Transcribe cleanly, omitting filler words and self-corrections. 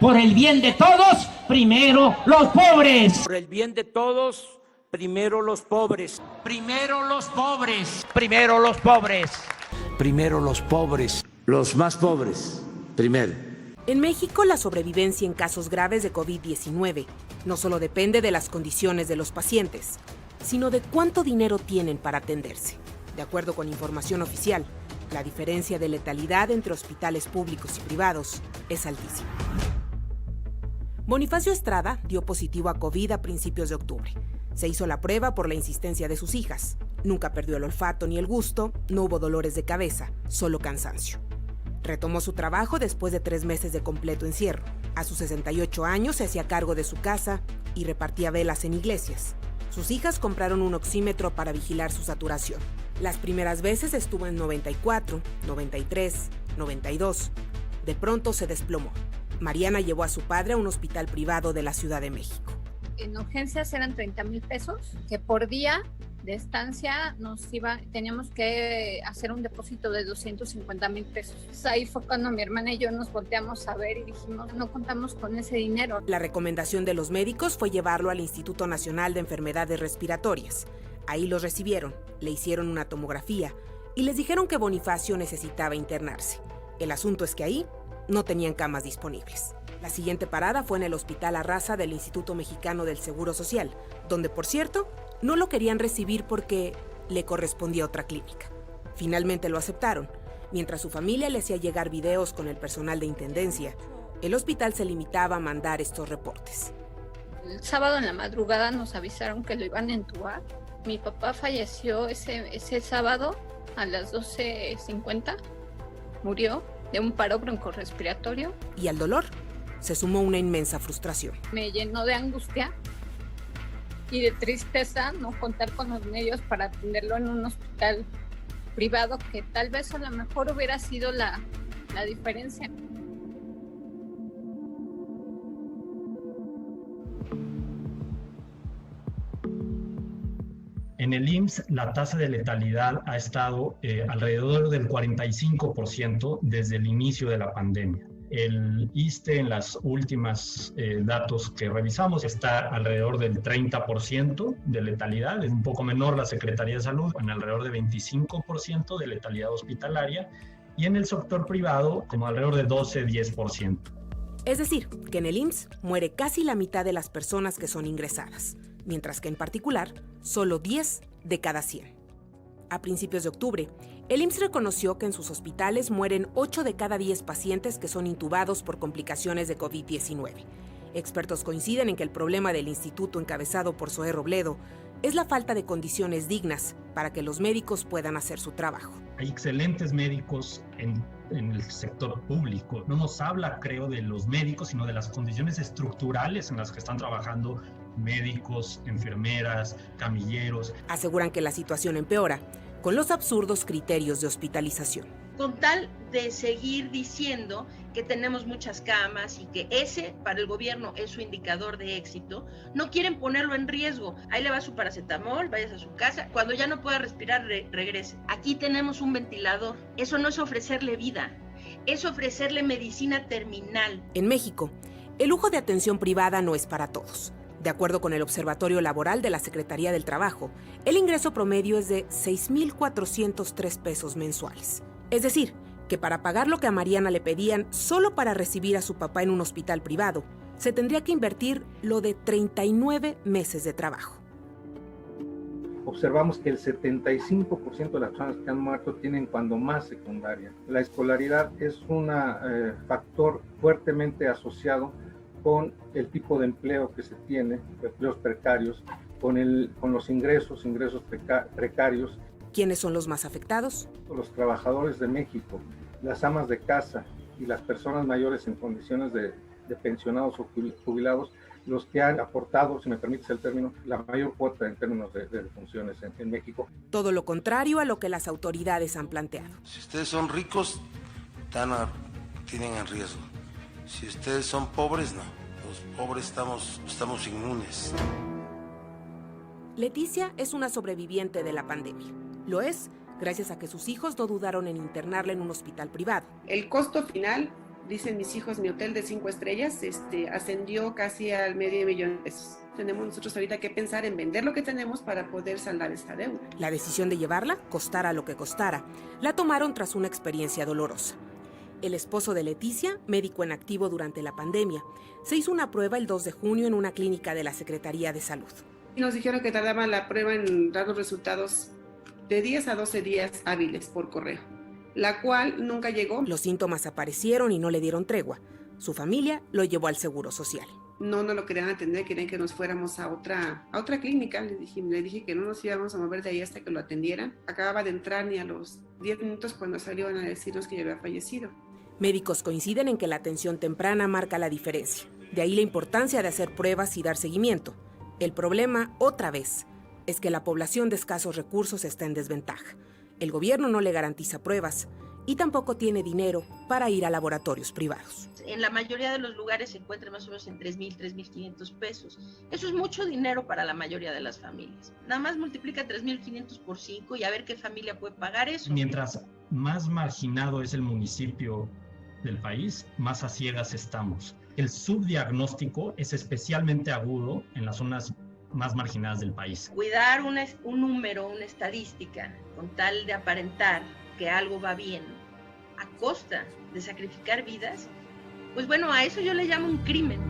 Por el bien de todos, primero los pobres. Por el bien de todos, primero los pobres. Primero los pobres. Primero los pobres. Primero los pobres. Los más pobres, primero. En México, la sobrevivencia en casos graves de COVID-19 no solo depende de las condiciones de los pacientes, sino de cuánto dinero tienen para atenderse. De acuerdo con información oficial, la diferencia de letalidad entre hospitales públicos y privados es altísima. Bonifacio Estrada dio positivo a COVID a principios de octubre. Se hizo la prueba por la insistencia de sus hijas. Nunca perdió el olfato ni el gusto, no hubo dolores de cabeza, solo cansancio. Retomó su trabajo después de 3 meses de completo encierro. A sus 68 años se hacía cargo de su casa y repartía velas en iglesias. Sus hijas compraron un oxímetro para vigilar su saturación. Las primeras veces estuvo en 94, 93, 92. De pronto se desplomó. Mariana llevó a su padre a un hospital privado de la Ciudad de México. En urgencias eran 30,000 pesos, que por día de estancia teníamos que hacer un depósito de 250,000 pesos. Ahí fue cuando mi hermana y yo nos volteamos a ver y dijimos, no contamos con ese dinero. La recomendación de los médicos fue llevarlo al Instituto Nacional de Enfermedades Respiratorias. Ahí los recibieron, le hicieron una tomografía y les dijeron que Bonifacio necesitaba internarse. El asunto es que ahí no tenían camas disponibles. La siguiente parada fue en el Hospital Arrasa del Instituto Mexicano del Seguro Social, donde, por cierto, no lo querían recibir porque le correspondía otra clínica. Finalmente lo aceptaron. Mientras su familia le hacía llegar videos con el personal de intendencia, el hospital se limitaba a mandar estos reportes. El sábado en la madrugada nos avisaron que lo iban a entubar. Mi papá falleció ese sábado a las 12:50. Murió de un paro broncorrespiratorio. Y al dolor se sumó una inmensa frustración. Me llenó de angustia y de tristeza no contar con los medios para atenderlo en un hospital privado, que tal vez a lo mejor hubiera sido la diferencia. En el IMSS, la tasa de letalidad ha estado alrededor del 45% desde el inicio de la pandemia. El ISSSTE, en las últimas datos que revisamos, está alrededor del 30% de letalidad. Es un poco menor la Secretaría de Salud, en alrededor de 25% de letalidad hospitalaria. Y en el sector privado, como alrededor de 12-10%. Es decir, que en el IMSS muere casi la mitad de las personas que son ingresadas, mientras que en particular, solo 10 de cada 100. A principios de octubre, el IMSS reconoció que en sus hospitales mueren 8 de cada 10 pacientes que son intubados por complicaciones de COVID-19. Expertos coinciden en que el problema del instituto encabezado por Zoé Robledo es la falta de condiciones dignas para que los médicos puedan hacer su trabajo. Hay excelentes médicos en el sector público. No nos habla, creo, de los médicos, sino de las condiciones estructurales en las que están trabajando médicos, enfermeras, camilleros. Aseguran que la situación empeora con los absurdos criterios de hospitalización. Con tal de seguir diciendo que tenemos muchas camas y que ese para el gobierno es su indicador de éxito, no quieren ponerlo en riesgo. Ahí le va su paracetamol, vayas a su casa, cuando ya no pueda respirar, regrese. Aquí tenemos un ventilador. Eso no es ofrecerle vida, es ofrecerle medicina terminal. En México, el lujo de atención privada no es para todos. De acuerdo con el Observatorio Laboral de la Secretaría del Trabajo, el ingreso promedio es de 6,403 pesos mensuales. Es decir, que para pagar lo que a Mariana le pedían solo para recibir a su papá en un hospital privado, se tendría que invertir lo de 39 meses de trabajo. Observamos que el 75% de las personas que han muerto tienen cuando más secundaria. La escolaridad es un factor fuertemente asociado con el tipo de empleo que se tiene, empleos precarios, con los ingresos precarios. ¿Quiénes son los más afectados? Los trabajadores de México, las amas de casa y las personas mayores en condiciones de pensionados o jubilados, los que han aportado, si me permites el término, la mayor cuota en términos de funciones en México. Todo lo contrario a lo que las autoridades han planteado. Si ustedes son ricos, tienen en riesgo. Si ustedes son pobres, no. Los pobres estamos inmunes. Leticia es una sobreviviente de la pandemia. Lo es gracias a que sus hijos no dudaron en internarla en un hospital privado. El costo final dicen mis hijos, mi hotel de 5 estrellas ascendió casi al $500,000 de pesos. Tenemos nosotros ahorita que pensar en vender lo que tenemos para poder saldar esta deuda. La decisión de llevarla, costara lo que costara, la tomaron tras una experiencia dolorosa. El esposo de Leticia, médico en activo durante la pandemia, se hizo una prueba el 2 de junio en una clínica de la Secretaría de Salud. Nos dijeron que tardaba la prueba en dar los resultados de 10 a 12 días hábiles por correo, la cual nunca llegó. Los síntomas aparecieron y no le dieron tregua. Su familia lo llevó al Seguro Social. No lo querían atender, querían que nos fuéramos a otra clínica. Le dije que no nos íbamos a mover de ahí hasta que lo atendieran. Acababa de entrar ni a los 10 minutos cuando salieron a decirnos que ya había fallecido. Médicos coinciden en que la atención temprana marca la diferencia. De ahí la importancia de hacer pruebas y dar seguimiento. El problema, otra vez, es que la población de escasos recursos está en desventaja. El gobierno no le garantiza pruebas y tampoco tiene dinero para ir a laboratorios privados. En la mayoría de los lugares se encuentra más o menos en 3,000, 3,500 pesos. Eso es mucho dinero para la mayoría de las familias. Nada más multiplica 3,500 por 5 y a ver qué familia puede pagar eso. Mientras más marginado es el municipio del país, más a ciegas estamos. El subdiagnóstico es especialmente agudo en las zonas más marginadas del país. Cuidar un número, una estadística, con tal de aparentar que algo va bien, a costa de sacrificar vidas, pues bueno, a eso yo le llamo un crimen.